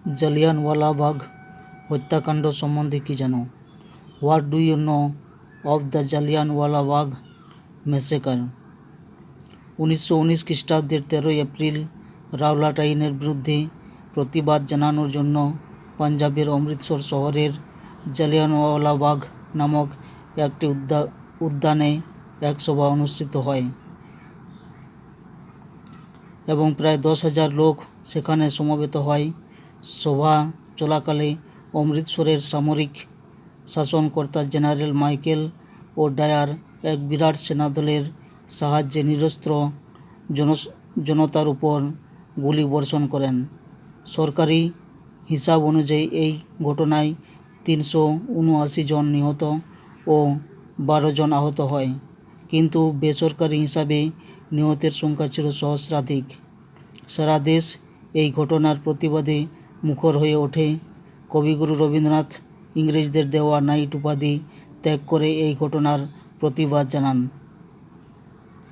জালিয়ানওয়ালাবাগ হত্যাকাণ্ড সম্বন্ধে কি জানো? What do you know of the Jallianwala Bagh massacre? 1919 খ্রিস্টাব্দের 13 এপ্রিল রাওলাট আইনের বিরুদ্ধে প্রতিবাদ জানানোর জন্য পাঞ্জাবের অমৃতসর শহরের জালিয়ানওয়ালাবাগ নামক একটি উদ্যানে এক সভা অনুষ্ঠিত হয় এবং প্রায় 10,000 লোক সেখানে সমবেত হয়। সভা চলাকালে অমৃতসরের সামরিক শাসনকর্তা জেনারেল মাইকেল ও ডায়ার এক বিরাট সেনাদলের সাহায্যে নিরস্ত্র জনতার উপর গুলি বর্ষণ করেন। সরকারি হিসাব অনুযায়ী এই ঘটনায় 379 জন নিহত ও 12 জন আহত হয়, কিন্তু বেসরকারি হিসাবে নিহতের সংখ্যা ছিল সহস্রাধিক। সারা দেশ এই ঘটনার প্রতিবাদে মুখর হয়ে ওঠে। কবিগুরু রবীন্দ্রনাথ ইংরেজদের দেওয়া নাইট উপাধি ত্যাগ করে এই ঘটনার প্রতিবাদ জানান।